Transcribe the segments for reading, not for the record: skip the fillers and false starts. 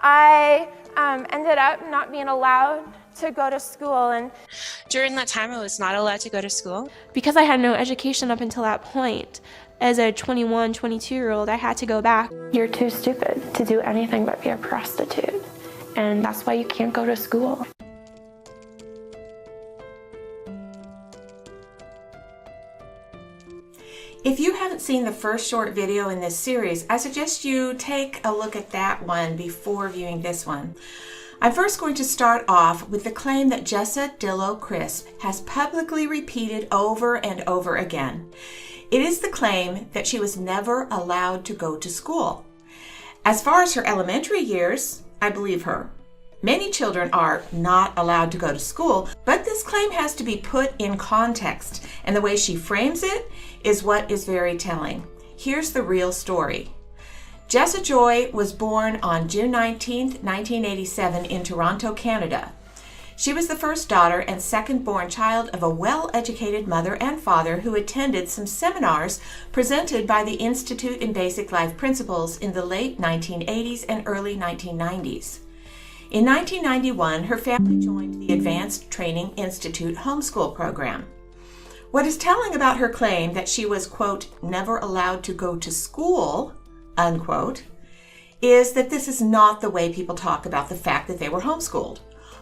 I ended up not being allowed to go to school. And during that time, I was not allowed to go to school. Because I had no education up until that point, as a 21, 22-year-old, I had to go back. You're too stupid to do anything but be a prostitute. And that's why you can't go to school. If you haven't seen the first short video in this series, I suggest you take a look at that one before viewing this one. I'm first going to start off with the claim that Jessa Dillow Crisp has publicly repeated over and over again. It is the claim that she was never allowed to go to school. As far as her elementary years, I believe her. Many children are not allowed to go to school, but this claim has to be put in context, and the way she frames it is what is very telling. Here's the real story. Jessa Joy was born on June 19, 1987 in Toronto, Canada. She was the first daughter and second-born child of a well-educated mother and father who attended some seminars presented by the Institute in Basic Life Principles in the late 1980s and early 1990s. In 1991, her family joined the Advanced Training Institute homeschool program. What is telling about her claim that she was, quote, never allowed to go to school, unquote, is that this is not the way people talk about the fact that they were homeschooled.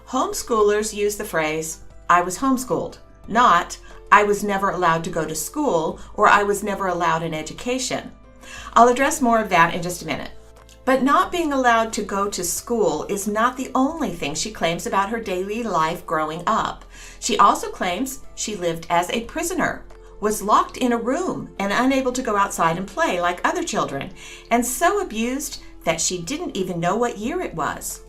Homeschoolers use the phrase, I was homeschooled, not, I was never allowed to go to school or I was never allowed an education. I'll address more of that in just a minute. But not being allowed to go to school is not the only thing she claims about her daily life growing up. She also claims she lived as a prisoner, was locked in a room and unable to go outside and play like other children, and so abused that she didn't even know what year it was.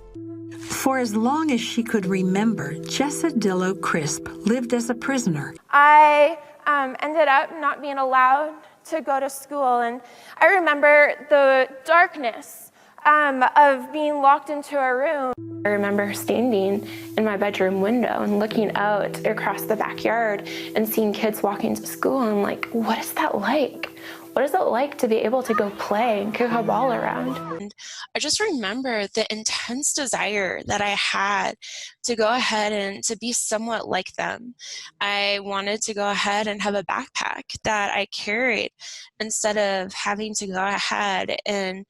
For as long as she could remember, Jessa Dillow Crisp lived as a prisoner. I ended up not being allowed to go to school, and I remember the darkness of being locked into a room. I remember standing in my bedroom window and looking out across the backyard and seeing kids walking to school, and like, what is that like? What is it like to be able to go play and kick a ball around? And I just remember the intense desire that I had to go ahead and to be somewhat like them. I wanted to go ahead and have a backpack that I carried instead of having to go ahead and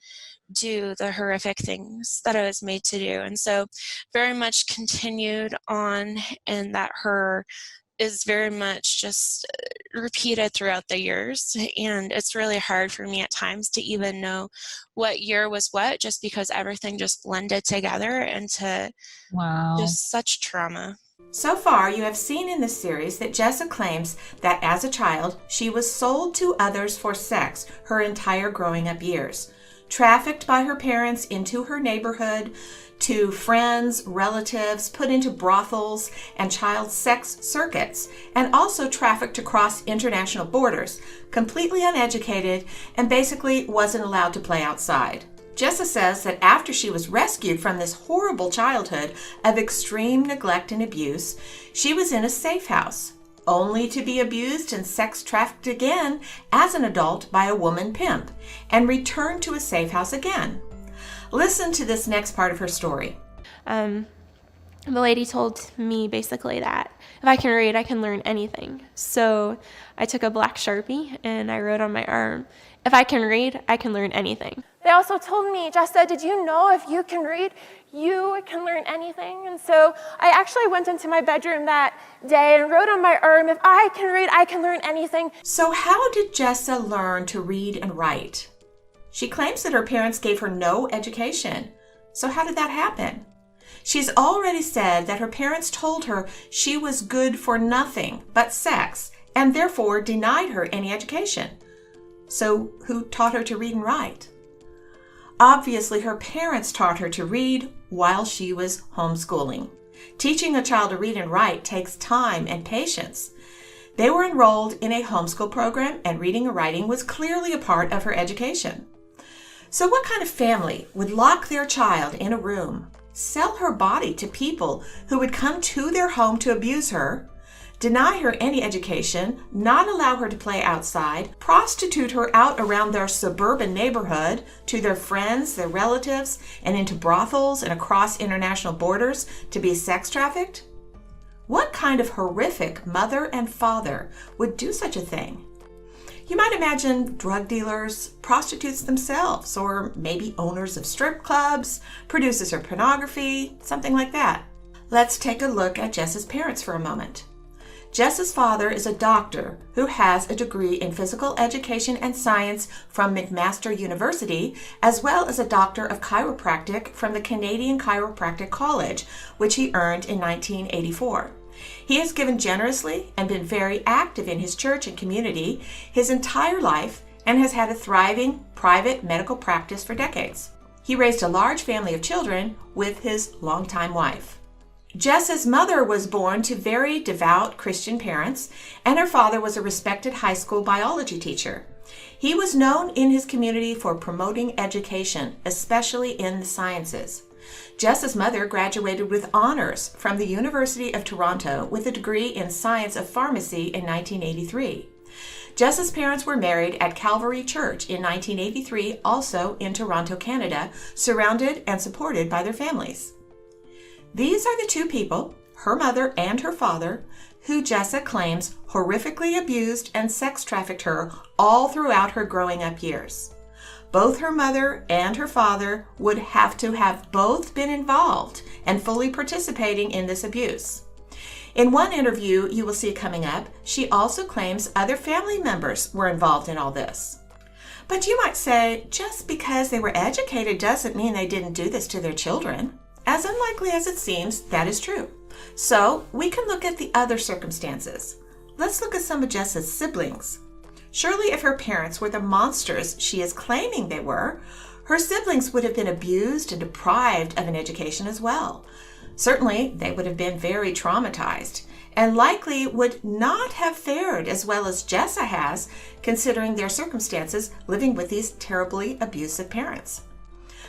do the horrific things that I was made to do. And so very much continued on, and that her is very much just repeated throughout the years, and it's really hard for me at times to even know what year was what, just because everything just blended together into just such trauma. So far, you have seen in this series that Jessa claims that as a child, she was sold to others for sex her entire growing up years, trafficked by her parents into her neighborhood, to friends, relatives, put into brothels and child sex circuits, and also trafficked across international borders, completely uneducated, and basically wasn't allowed to play outside. Jessa says that after she was rescued from this horrible childhood of extreme neglect and abuse, she was in a safe house, only to be abused and sex trafficked again as an adult by a woman pimp, and returned to a safe house again. Listen to this next part of her story. The lady told me basically that if I can read, I can learn anything. So I took a black Sharpie and I wrote on my arm, if I can read, I can learn anything. They also told me, Jessa, did you know if you can read, you can learn anything? And so I actually went into my bedroom that day and wrote on my arm, if I can read, I can learn anything. So how did Jessa learn to read and write? She claims that her parents gave her no education. So how did that happen? She's already said that her parents told her she was good for nothing but sex, and therefore denied her any education. So who taught her to read and write? Obviously, her parents taught her to read while she was homeschooling. Teaching a child to read and write takes time and patience. They were enrolled in a homeschool program, and reading and writing was clearly a part of her education. So what kind of family would lock their child in a room, sell her body to people who would come to their home to abuse her, deny her any education, not allow her to play outside, prostitute her out around their suburban neighborhood to their friends, their relatives, and into brothels and across international borders to be sex trafficked? What kind of horrific mother and father would do such a thing? You might imagine drug dealers, prostitutes themselves, or maybe owners of strip clubs, producers of pornography, something like that. Let's take a look at Jessa's parents for a moment. Jessa's father is a doctor who has a degree in physical education and science from McMaster University, as well as a doctor of chiropractic from the Canadian Chiropractic College, which he earned in 1984. He has given generously and been very active in his church and community his entire life and has had a thriving private medical practice for decades. He raised a large family of children with his longtime wife. Jessa's mother was born to very devout Christian parents, and her father was a respected high school biology teacher. He was known in his community for promoting education, especially in the sciences. Jessa's mother graduated with honors from the University of Toronto with a degree in science of pharmacy in 1983. Jessa's parents were married at Calvary Church in 1983, also in Toronto, Canada, surrounded and supported by their families. These are the two people, her mother and her father, who Jessa claims horrifically abused and sex trafficked her all throughout her growing up years. Both her mother and her father would have to have both been involved and fully participating in this abuse. In one interview you will see coming up, she also claims other family members were involved in all this. But you might say, just because they were educated doesn't mean they didn't do this to their children. As unlikely as it seems, that is true. So we can look at the other circumstances. Let's look at some of Jessa's siblings. Surely if her parents were the monsters she is claiming they were, her siblings would have been abused and deprived of an education as well. Certainly they would have been very traumatized and likely would not have fared as well as Jessa has, considering their circumstances living with these terribly abusive parents.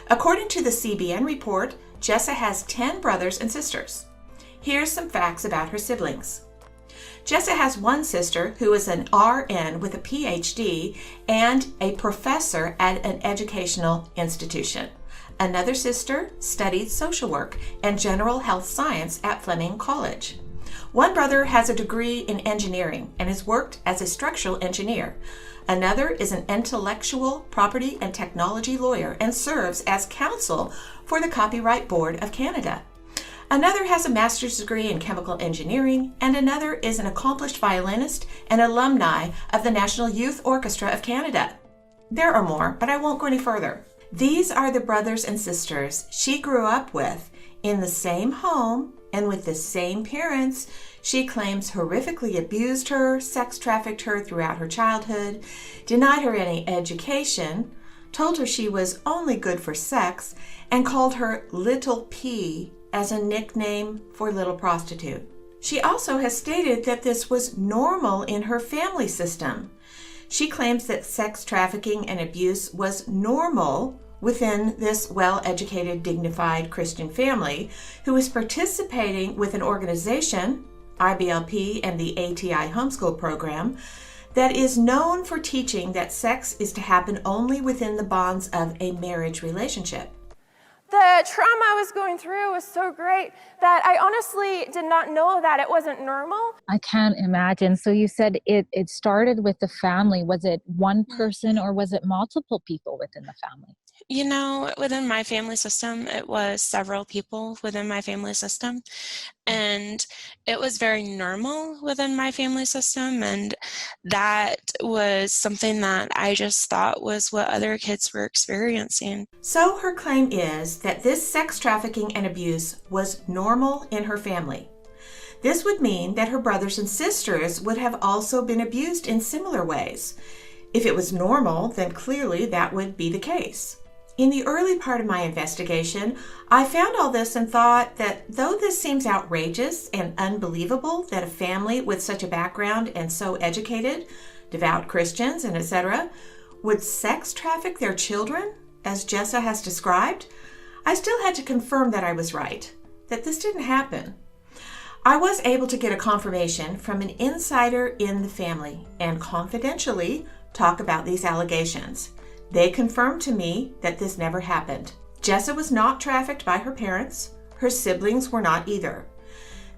According to the CBN report, Jessa has 10 brothers and sisters. Here's some facts about her siblings. Jessa has one sister who is an RN with a PhD and a professor at an educational institution. Another sister studied social work and general health science at Fleming College. One brother has a degree in engineering and has worked as a structural engineer. Another is an intellectual property and technology lawyer and serves as counsel for the Copyright Board of Canada. Another has a master's degree in chemical engineering, and another is an accomplished violinist and alumni of the National Youth Orchestra of Canada. There are more, but I won't go any further. These are the brothers and sisters she grew up with in the same home and with the same parents she claims horrifically abused her, sex trafficked her throughout her childhood, denied her any education, told her she was only good for sex, and called her Little P as a nickname for little prostitute. She also has stated that this was normal in her family system. She claims that sex trafficking and abuse was normal within this well-educated, dignified Christian family who is participating with an organization, IBLP and the ATI homeschool program, that is known for teaching that sex is to happen only within the bonds of a marriage relationship. The trauma I was going through was so great that I honestly did not know that it wasn't normal. I can't imagine. So you said it started with the family. Was it one person or was it multiple people within the family? You know, within my family system, it was several people within my family system, and it was very normal within my family system, and that was something that I just thought was what other kids were experiencing. So her claim is that this sex trafficking and abuse was normal in her family. This would mean that her brothers and sisters would have also been abused in similar ways. If it was normal, then clearly that would be the case. In the early part of my investigation, I found all this and thought that though this seems outrageous and unbelievable that a family with such a background and so educated, devout Christians and etc., would sex traffic their children, as Jessa has described, I still had to confirm that I was right, that this didn't happen. I was able to get a confirmation from an insider in the family and confidentially talk about these allegations. They confirmed to me that this never happened. Jessa was not trafficked by her parents. Her siblings were not either.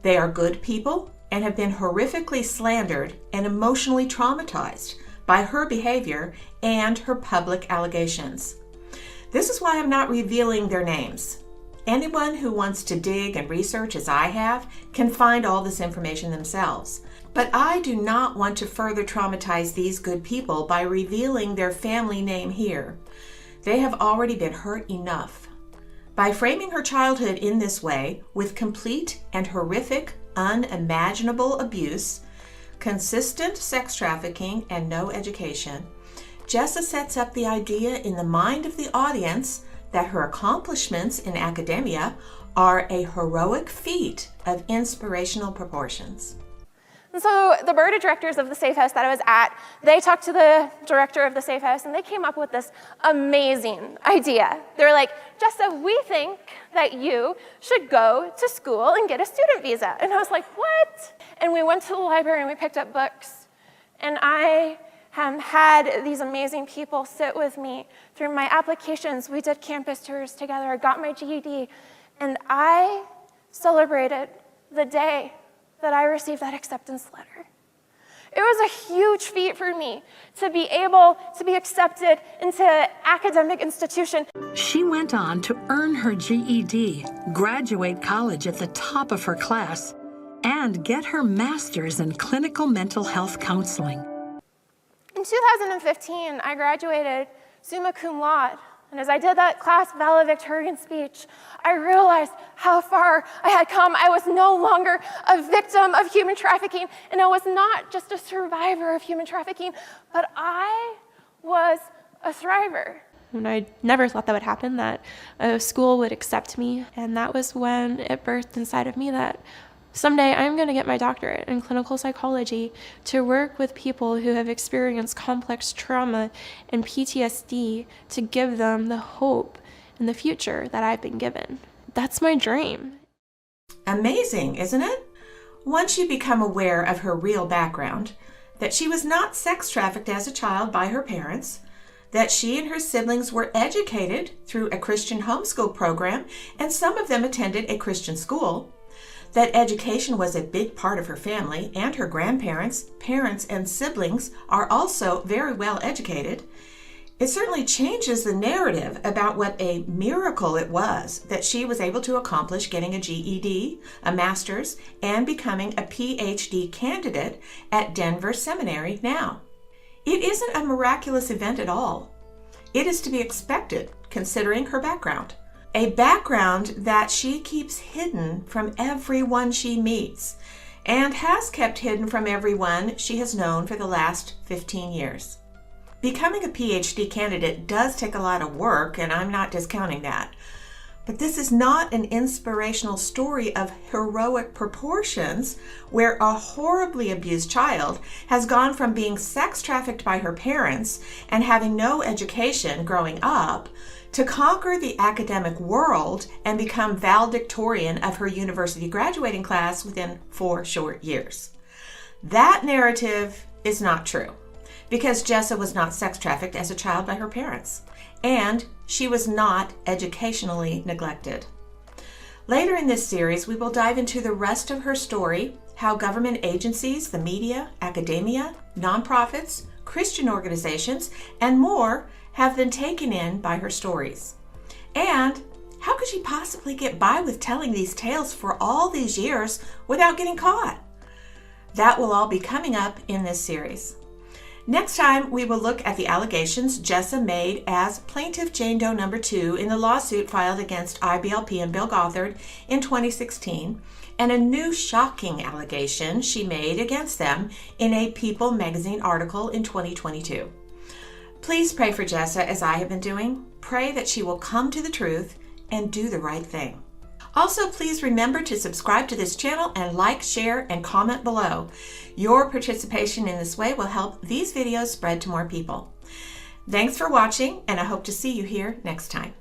They are good people and have been horrifically slandered and emotionally traumatized by her behavior and her public allegations. This is why I'm not revealing their names. Anyone who wants to dig and research as I have can find all this information themselves. But I do not want to further traumatize these good people by revealing their family name here. They have already been hurt enough. By framing her childhood in this way, with complete and horrific, unimaginable abuse, consistent sex trafficking, and no education, Jessa sets up the idea in the mind of the audience that her accomplishments in academia are a heroic feat of inspirational proportions. And so the board of directors of the safe house that I was at, they talked to the director of the safe house and they came up with this amazing idea. They were like, Jessa, we think that you should go to school and get a student visa. And I was like, what? And we went to the library and we picked up books. And I had these amazing people sit with me through my applications. We did campus tours together. I got my GED. And I celebrated the day that I received that acceptance letter. It was a huge feat for me to be able to be accepted into an academic institution. She went on to earn her GED, graduate college at the top of her class, and get her master's in clinical mental health counseling. In 2015, I graduated summa cum laude. And as I did that class valedictorian speech, I realized how far I had come. I was no longer a victim of human trafficking, and I was not just a survivor of human trafficking, but I was a thriver. And I never thought that would happen, that a school would accept me. And that was when it birthed inside of me that someday I'm going to get my doctorate in clinical psychology to work with people who have experienced complex trauma and PTSD to give them the hope in the future that I've been given. That's my dream. Amazing, isn't it? Once you become aware of her real background, that she was not sex trafficked as a child by her parents, that she and her siblings were educated through a Christian homeschool program, and some of them attended a Christian school, that education was a big part of her family, and her grandparents, parents, and siblings are also very well educated, it certainly changes the narrative about what a miracle it was that she was able to accomplish getting a GED, a master's, and becoming a PhD candidate at Denver Seminary now. It isn't a miraculous event at all. It is to be expected, considering her background. A background that she keeps hidden from everyone she meets, and has kept hidden from everyone she has known for the last 15 years. Becoming a PhD candidate does take a lot of work, and I'm not discounting that. But this is not an inspirational story of heroic proportions where a horribly abused child has gone from being sex trafficked by her parents and having no education growing up to conquer the academic world and become valedictorian of her university graduating class within 4 short years. That narrative is not true, because Jessa was not sex trafficked as a child by her parents, and she was not educationally neglected. Later in this series, we will dive into the rest of her story, how government agencies, the media, academia, nonprofits, Christian organizations, and more have been taken in by her stories. And how could she possibly get by with telling these tales for all these years without getting caught? That will all be coming up in this series. Next time, we will look at the allegations Jessa made as Plaintiff Jane Doe No. 2 in the lawsuit filed against IBLP and Bill Gothard in 2016, and a new shocking allegation she made against them in a People magazine article in 2022. Please pray for Jessa as I have been doing. Pray that she will come to the truth and do the right thing. Also, please remember to subscribe to this channel and like, share, and comment below. Your participation in this way will help these videos spread to more people. Thanks for watching, and I hope to see you here next time.